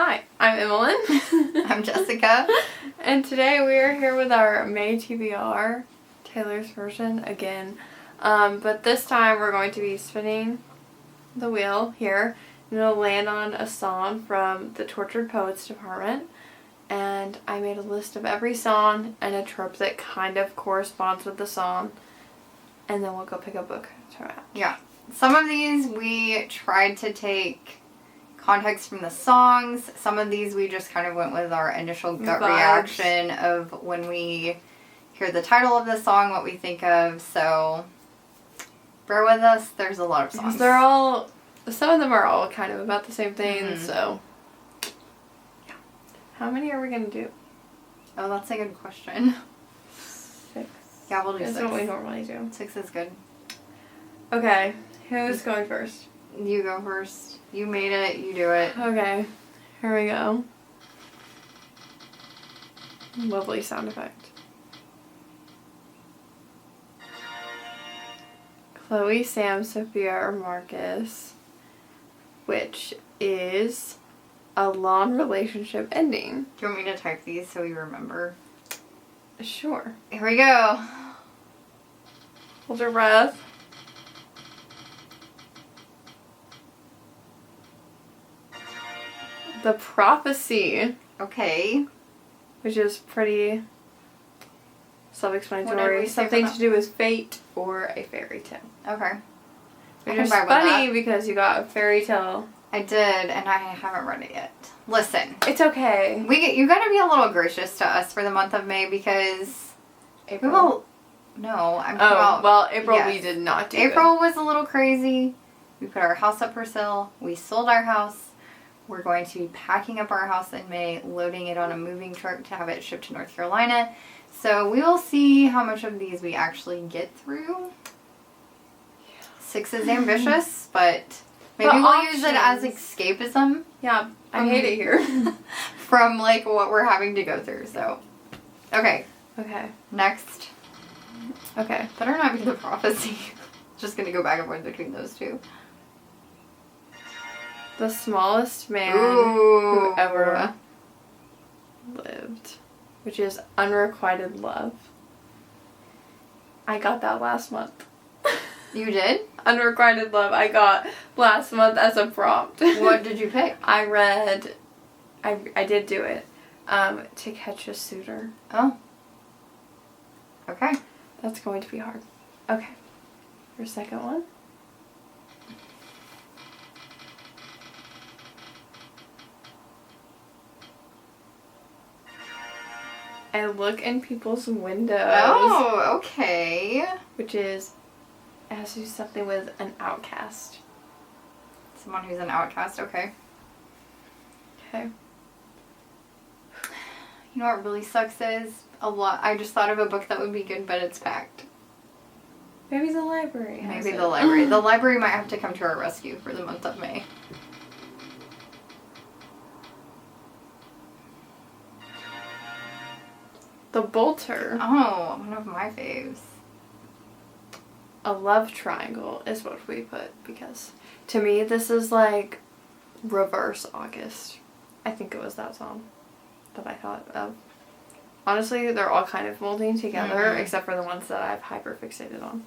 Hi, I'm Emmalynn. I'm Jessica. And today we are here with our May TBR, Taylor's version, again. But this time we're going to be spinning the wheel here. And it'll land on a song from the Tortured Poets department. And I made a list of every song and a trope that kind of corresponds with the song. And then we'll go pick a book to match. Yeah. Some of these we tried to take context from the songs. Some of these we just kind of went with our initial gut reaction of when we hear the title of the song, what we think of. So bear with us. There's a lot of songs. They're all, some of them are all kind of about the same thing, so. Yeah. How many are we going to do? Oh, that's a good question. 6. Yeah, we'll do 6. That's what we normally do. 6 is good. Okay. Who's going first? You go first. You made it. You do it. Okay. Here we go. Lovely sound effect. Chloe, Sam, Sophia, or Marcus, which is a long relationship ending. Do you want me to type these so we remember? Sure. Here we go. Hold your breath. The Prophecy. Okay. Which is pretty self-explanatory. What did we say Something for to do with fate or a fairy tale. Okay. Which is funny because you got a fairy tale. I did, and I haven't read it yet. Listen. It's okay. You gotta be a little gracious to us for the month of May because April. April we did not do April was a little crazy. We put our house up for sale. We sold our house. We're going to be packing up our house in May, loading it on a moving truck to have it shipped to North Carolina. So we will see how much of these we actually get through. 6 is ambitious, but maybe we'll use it as escapism. Yeah, I hate it here. From like what we're having to go through. So, okay. Okay. Next. Okay. Better not be The Prophecy. Just gonna go back and forth between those two. The Smallest Man Who Ever Lived, which is Unrequited Love. I got that last month. You did? Unrequited Love I got last month as a prompt. What did you pick? I read, I did do it, To Catch a Suitor. Oh. Okay. That's going to be hard. Okay. Your second one? I Look in People's Windows. Oh, okay. Which is, it has to do something with an outcast. Someone who's an outcast, okay. Okay. You know what really sucks is? I just thought of a book that would be good, but it's packed. Maybe the library. Maybe the library. The library might have to come to our rescue for the month of May. The Bolter. Oh, one of my faves. A Love Triangle is what we put because to me this is like reverse August. I think it was that song that I thought of. Honestly, they're all kind of molding together except for the ones that I've hyper-fixated on.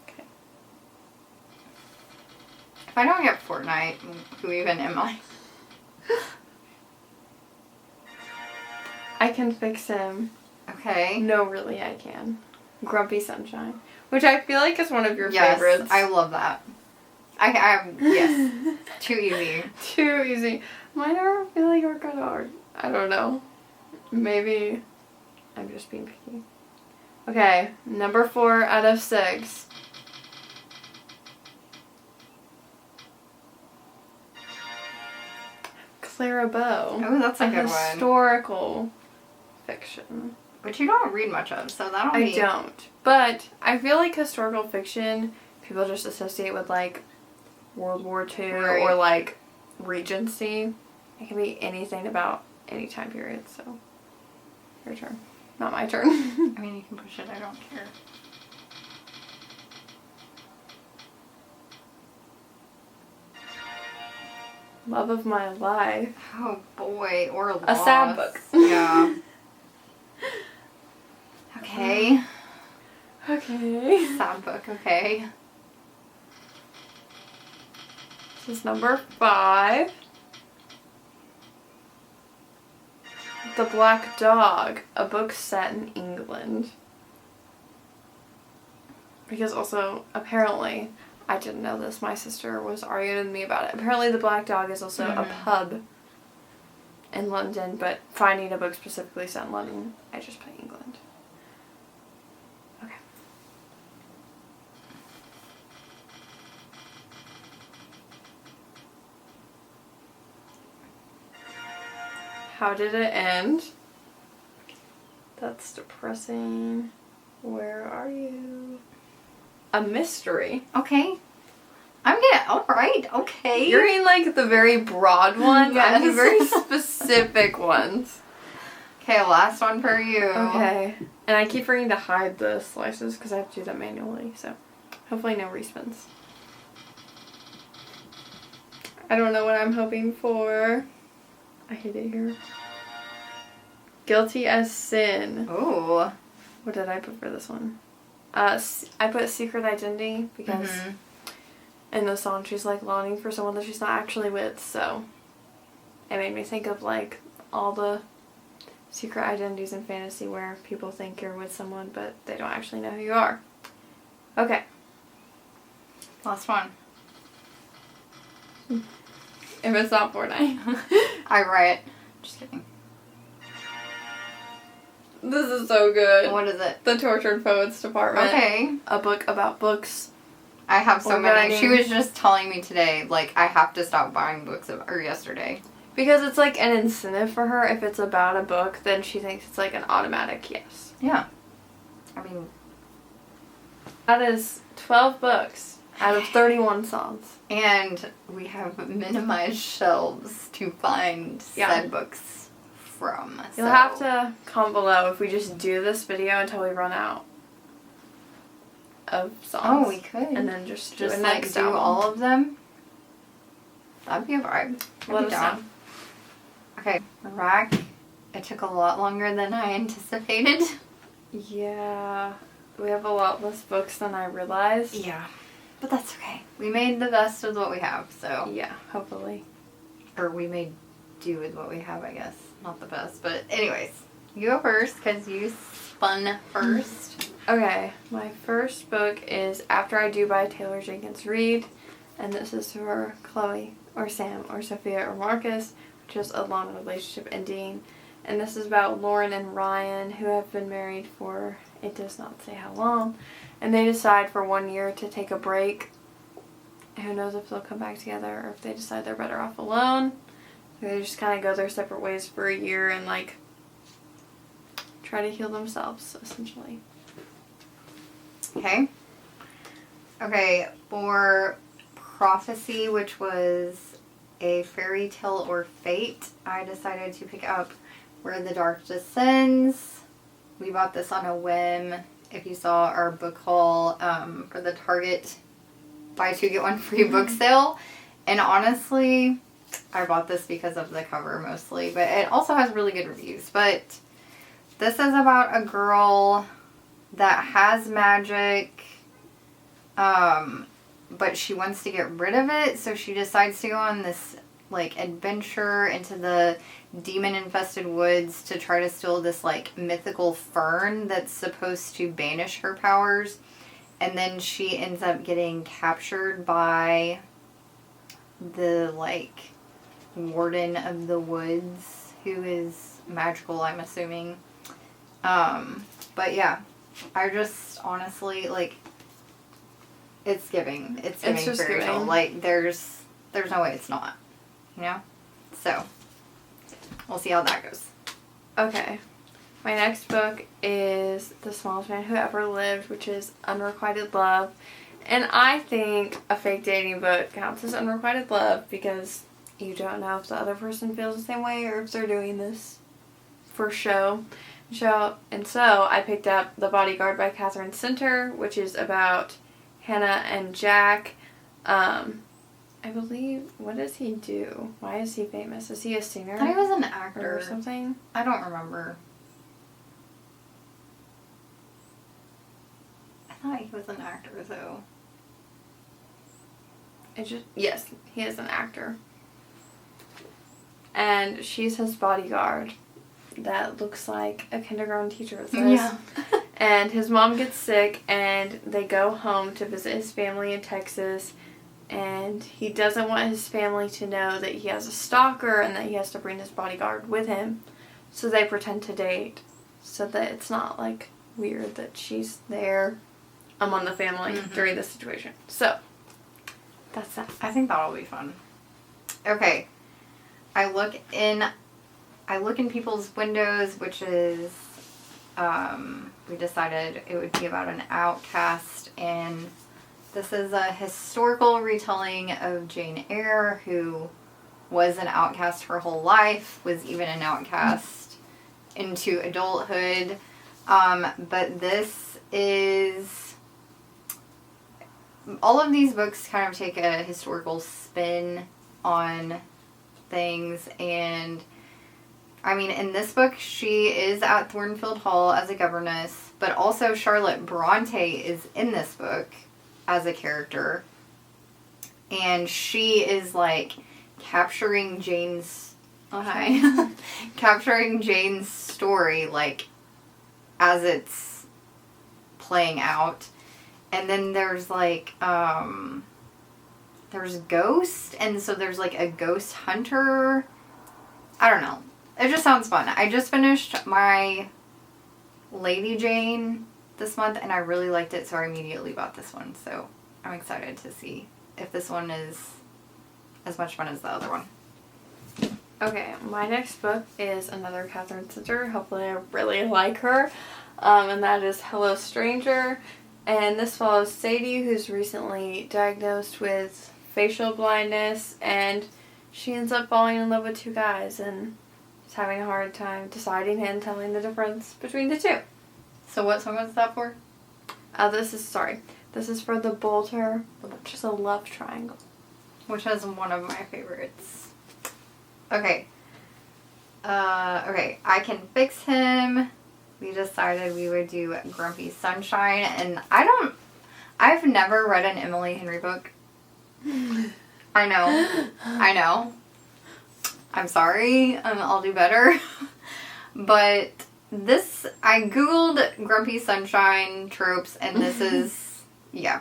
Okay. If I don't get Fortnite, who even am I? I Can Fix Him. Okay. No, really, I can. Grumpy Sunshine. Which I feel like is one of your favorites. I love that. Yes. Too easy. Too easy. Mine are, I feel like are kind of hard. I don't know. Maybe I'm just being picky. Okay, number 4 out of 6. Clara Bow. Oh, that's a good one. Historical fiction. Which you don't read much of, so that'll be... I don't. But I feel like historical fiction, people just associate with, like, World War II or, like, Regency. It can be anything about any time period, so... Your turn. Not my turn. I mean, you can push it. I don't care. Love of my life. Oh boy, or loss. A sad book. Yeah. Okay. Okay. Sad book, okay. This is number 5. The Black Dog, a book set in England. Because also, apparently, I didn't know this, my sister was arguing with me about it. Apparently the Black Dog is also a pub in London, but finding a book specifically set in London, I just put England. Okay. How did it end? That's depressing. Where are you? A mystery. Okay. I'm getting, alright, okay. You're in like the very broad ones. Yes. I'm the very specific ones. Okay, last one for you. Okay. And I keep forgetting to hide the slices because I have to do that manually, so hopefully no respins. I don't know what I'm hoping for. I hate it here. Guilty as Sin. Ooh. What did I put for this one? I put Secret Identity because in the song she's like longing for someone that she's not actually with, so it made me think of like all the secret identities in fantasy where people think you're with someone but they don't actually know who you are. Okay. Last one. If it's not Fortnite. I write. Just kidding. This is so good. What is it? The Tortured Poets Department. Okay. A book about books. I have so many. Writing. She was just telling me today, like, I have to stop buying books, or yesterday. Because it's like an incentive for her. If it's about a book, then she thinks it's like an automatic yes. Yeah. I mean... That is 12 books out of 31 songs. And we have minimized shelves to find said books from. You'll have to comment below if we just do this video until we run out of songs. Oh, we could. And then just do a like next do album. all of them. That'd be a vibe. Let us know. Okay, rack. It took a lot longer than I anticipated. Yeah. We have a lot less books than I realized. Yeah. But that's okay. We made the best of what we have, so. Yeah, hopefully. Or we made do with what we have, I guess. Not the best, but anyways. You go first, because you spun first. Okay, my first book is After I Do by Taylor Jenkins Reid. And this is for Chloe, or Sam, or Sophia, or Marcus, which is a long relationship ending. And this is about Lauren and Ryan, who have been married for, it does not say how long. And they decide for 1 year to take a break. Who knows if they'll come back together or if they decide they're better off alone. They just kind of go their separate ways for a year and like try to heal themselves, essentially. Okay. Okay, for Prophecy, which was a fairy tale or fate, I decided to pick up Where the Dark Descends. We bought this on a whim. If you saw our book haul for the Target buy two get one free book sale. And honestly, I bought this because of the cover mostly, but it also has really good reviews. But this is about a girl that has magic, but she wants to get rid of it, so she decides to go on this like adventure into the demon-infested woods to try to steal this like mythical fern that's supposed to banish her powers. And then she ends up getting captured by the like warden of the woods, who is magical, I'm assuming. But yeah, I just honestly like, it's giving fairy tale. Like there's no way it's not, you know? So we'll see how that goes. Okay. My next book is The Smallest Man Who Ever Lived, which is Unrequited Love. And I think a fake dating book counts as unrequited love because you don't know if the other person feels the same way or if they're doing this for show. And so I picked up The Bodyguard by Catherine Center, which is about Hannah and Jack, I believe, what does he do? Why is he famous? Is he a singer? I thought he was an actor. Or something? I don't remember. I thought he was an actor, though. Yes, he is an actor. And she's his bodyguard that looks like a kindergarten teacher. Yeah. And his mom gets sick, and they go home to visit his family in Texas. And he doesn't want his family to know that he has a stalker and that he has to bring his bodyguard with him. So they pretend to date so that it's not, like, weird that she's there among the family during this situation. So, that's that. I think that'll be fun. Okay. I look in people's windows, which is, we decided it would be about an outcast, and this is a historical retelling of Jane Eyre, who was an outcast her whole life, was even an outcast into adulthood. But this is... all of these books kind of take a historical spin on things, and I mean, in this book, she is at Thornfield Hall as a governess, but also Charlotte Bronte is in this book as a character, and she is, like, capturing Jane's... oh, hi. Capturing Jane's story, like, as it's playing out. And then there's, like, there's Ghost, and so there's, like, a ghost hunter. I don't know. It just sounds fun. I just finished my Lady Jane this month, and I really liked it, so I immediately bought this one. So I'm excited to see if this one is as much fun as the other one. Okay, my next book is another Catherine Sister. Hopefully I really like her. And that is Hello Stranger. And this follows Sadie, who's recently diagnosed with facial blindness, and she ends up falling in love with two guys and is having a hard time deciding and telling the difference between the two. So what song was that for? This is for The Bolter, which is a love triangle. Which is one of my favorites. Okay. Okay, I Can Fix Him. We decided we would do Grumpy Sunshine, and I've never read an Emily Henry book. I know. I'm sorry, I'll do better. But this, I googled Grumpy Sunshine tropes, and this is, yeah,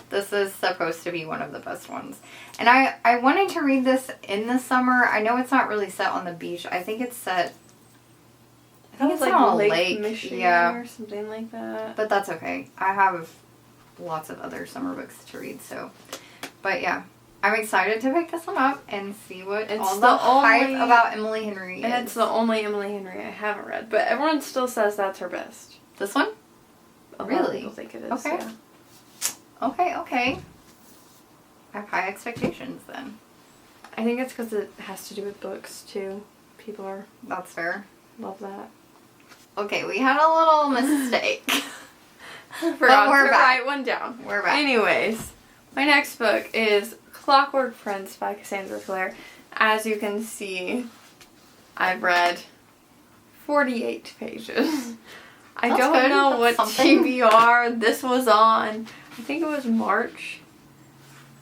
this is supposed to be one of the best ones. And I wanted to read this in the summer. I know it's not really set on the beach. I think it's set... I think it's like on a Lake lake, Michigan, yeah, or something like that. But that's okay. I have lots of other summer books to read, so. But yeah, I'm excited to pick this one up and see what all the hype about Emily Henry is. And it's the only Emily Henry I haven't read, but everyone still says that's her best. This one? A lot Really? of people think it is. Okay. Yeah. Okay. I have high expectations then. I think it's because it has to do with books too. People That's fair. love that. Okay, we had a little mistake. Forgot we're to back. write one down. We're back. Anyways, my next book is Clockwork Prince by Cassandra Clare. As you can see, I've read 48 pages. I That's don't good. know That's what something. TBR this was on. I think it was March.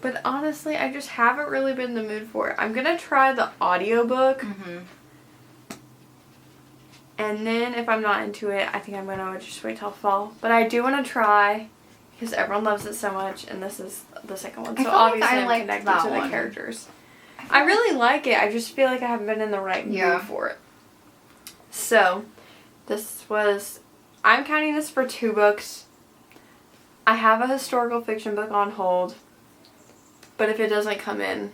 But honestly, I just haven't really been in the mood for it. I'm going to try the audiobook. Mm-hmm. And then if I'm not into it, I think I'm going to just wait till fall. But I do want to try because everyone loves it so much, and this is the second one. So obviously I'm connected to the characters. I really like it. I just feel like I haven't been in the right mood for it. So I'm counting this for 2 books. I have a historical fiction book on hold. But if it doesn't come in,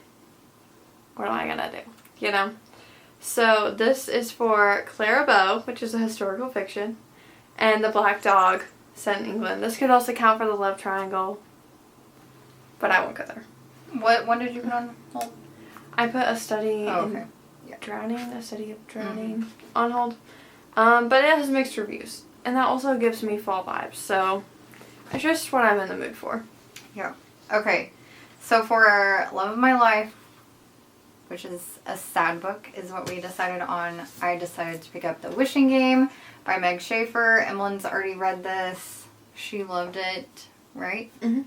what am I going to do? You know? So this is for Clara Bow, which is a historical fiction, and The Black Dog, set in England. This could also count for the love triangle, but I won't go there. What one did you put on hold? I put A Study in Drowning, A Study of Drowning on hold. But it has mixed reviews, and that also gives me fall vibes, so it's just what I'm in the mood for. Yeah. Okay. So for Love of My Life, which is a sad book, is what we decided on. I decided to pick up The Wishing Game by Meg Schaefer. Emmelynn's already read this. She loved it, right? Mm-hmm.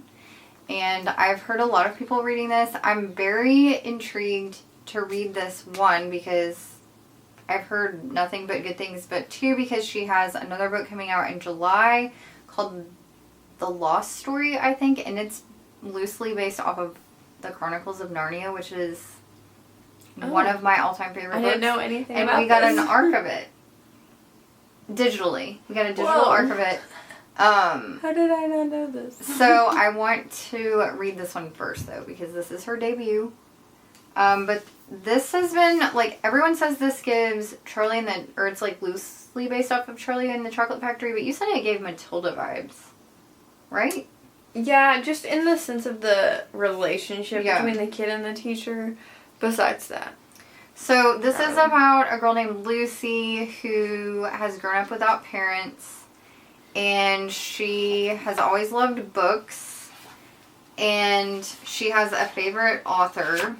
And I've heard a lot of people reading this. I'm very intrigued to read this, one, because I've heard nothing but good things, but two, because she has another book coming out in July called The Lost Story, I think, and it's loosely based off of the Chronicles of Narnia, which is one of my all-time favorite books. I didn't know anything and about we got this. an arc of it. Digitally. We got a digital Whoa. arc of it. How did I not know this? So I want to read this one first, though, because this is her debut. But this has been, like, everyone says this gives Charlie and the, or it's, like, loosely based off of Charlie and the Chocolate Factory, but you said it gave Matilda vibes, right? Yeah, just in the sense of the relationship Yeah. between the kid and the teacher, besides that. So this is about a girl named Lucy who has grown up without parents, and she has always loved books, and she has a favorite author,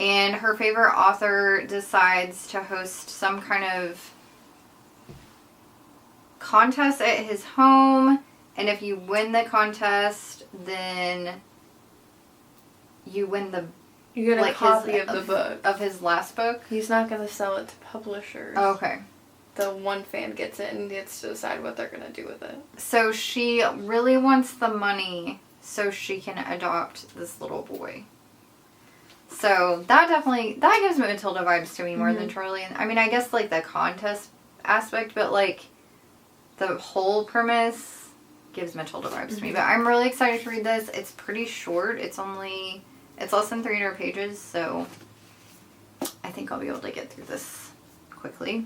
and her favorite author decides to host some kind of contest at his home, and if you win the contest, then you win the You get a copy of the book. of his last book. He's not going to sell it to publishers. Oh, okay. The one fan gets it and gets to decide what they're going to do with it. So she really wants the money so she can adopt this little boy. So that gives Matilda vibes to me more than Charlie. And I mean, I guess like the contest aspect, but like the whole premise gives Matilda vibes to me. But I'm really excited to read this. It's pretty short. It's less than 300 pages, so I think I'll be able to get through this quickly.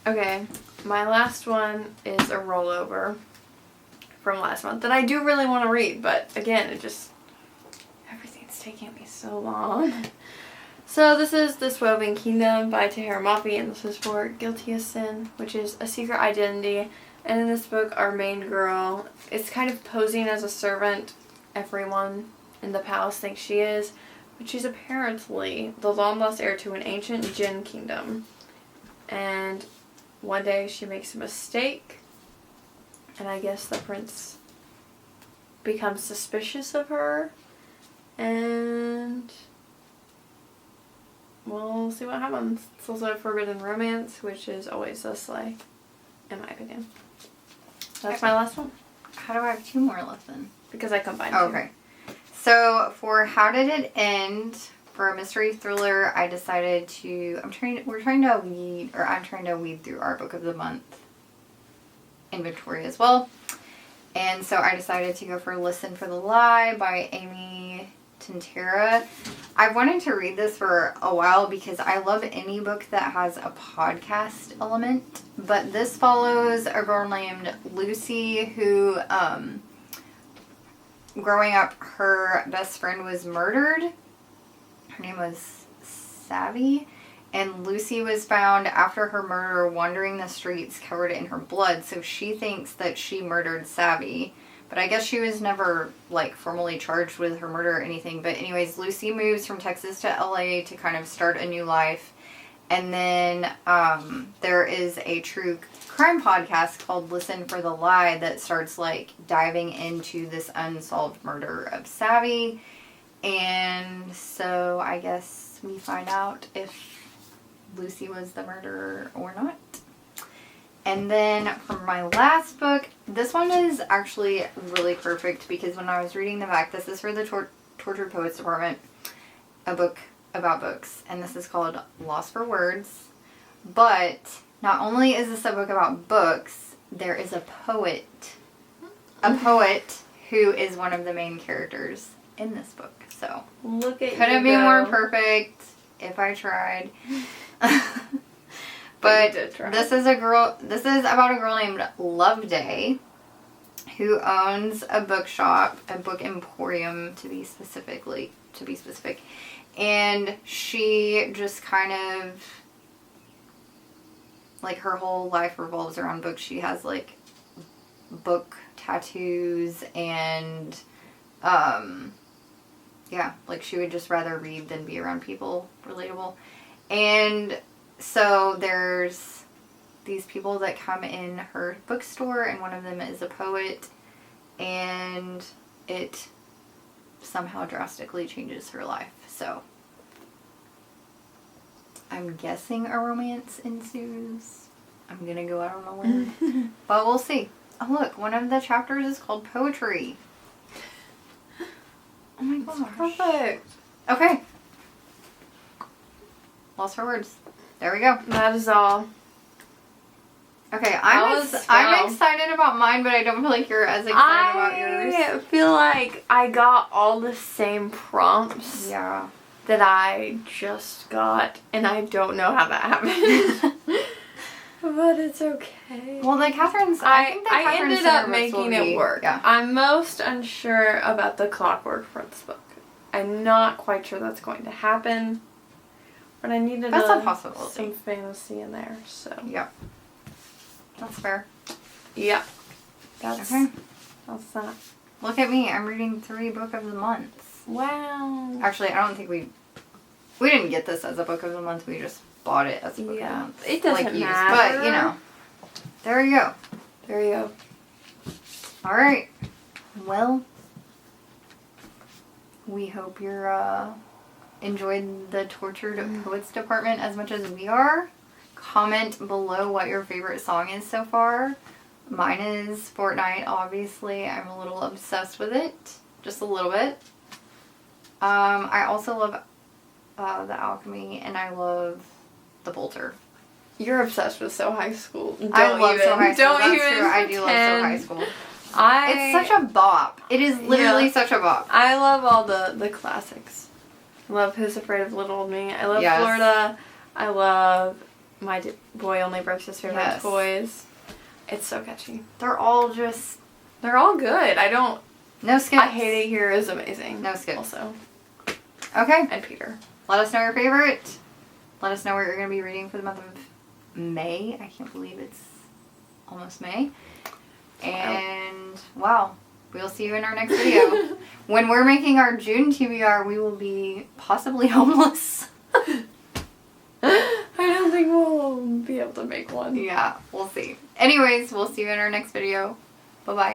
Okay, my last one is a rollover from last month that I do really want to read, but again, everything's taking me so long. So this is The Swabbing Kingdom by Tahira Mafi, and this is for Guilty as Sin, which is a secret identity. And in this book, our main girl is kind of posing as a servant. Everyone in the palace thinks she is, but she's apparently the long-lost heir to an ancient Jinn kingdom. And one day she makes a mistake, and I guess the prince becomes suspicious of her, and we'll see what happens. It's also a forbidden romance, which is always a slay, in my opinion. That's my last one. How do I have two more left then? Because I combined two. Okay. So for How Did It End, for a mystery thriller, I decided to, I'm trying to weed through our book of the month inventory as well. And so I decided to go for Listen for the Lie by Amy Tintera. I've wanted to read this for a while because I love any book that has a podcast element. But this follows a girl named Lucy who, growing up, her best friend was murdered. Her name was Savvy. And Lucy was found after her murder wandering the streets covered in her blood. So she thinks that she murdered Savvy. But I guess she was never, like, formally charged with her murder or anything. But anyways, Lucy moves from Texas to LA to kind of start a new life. And then there is a true crime podcast called Listen for the Lie that starts, like, diving into this unsolved murder of Savvy. And so I guess we find out if Lucy was the murderer or not. And then for my last book, this one is actually really perfect because when I was reading the back, this is for the Tortured Poets Department, a book about books, and this is called Lost for Words. But not only is this a book about books, there is a poet who is one of the main characters in this book. So Look at couldn't be more perfect if I tried. But this is about a girl named Loveday who owns a bookshop, a book emporium to be specific. And she just kind of, like, her whole life revolves around books. She has, like, book tattoos and Yeah, like she would just rather read than be around people. Relatable. And so there's these people that come in her bookstore, and one of them is a poet, and it somehow drastically changes her life. So I'm guessing a romance ensues. I'm gonna go out on a limb. But we'll see. Oh look, one of the chapters is called Poetry. Oh my gosh. Perfect. Okay. Lost for words. There we go. That is all. Okay, I'm excited about mine, but I don't feel like you're as excited about yours. I feel like I got all the same prompts Yeah. that I just got, and I don't know how that happened. But it's okay. Well, the Catherine's... I ended up making it work. Yeah. I'm most unsure about the clockwork for this book. I'm not quite sure that's going to happen, but I needed That's a possibility. some fantasy in there, so... Yep. That's fair. Yeah. That's that. Look at me. I'm reading 3 book of the months. Wow. Actually, I don't think we didn't get this as a book of the month. We just bought it as a book of the month. It doesn't matter. But, you know. There you go. There you go. All right. Well, we hope you're enjoyed the Tortured Poets department as much as we are. Comment below what your favorite song is so far. Mine is Fortnite, obviously. I'm a little obsessed with it. Just a little bit. I also love The Alchemy, and I love The Bolter. You're obsessed with So High School. I love So High School. Don't That's true. I do love So High School. It's such a bop. It is literally such a bop. I love all the classics. I love Who's Afraid of Little Old Me. I love Florida. I love My Boy Only Breaks His Favorite Toys. It's so catchy. They're all good. No skips. I Hate It Here is amazing. No skips. Also. Okay. And Peter. Let us know your favorite. Let us know what you're going to be reading for the month of May. I can't believe it's almost May. And, wow. We'll see you in our next video. When we're making our June TBR, we will be possibly homeless. I don't think we'll be able to make one. Yeah, we'll see. Anyways, we'll see you in our next video. Bye-bye.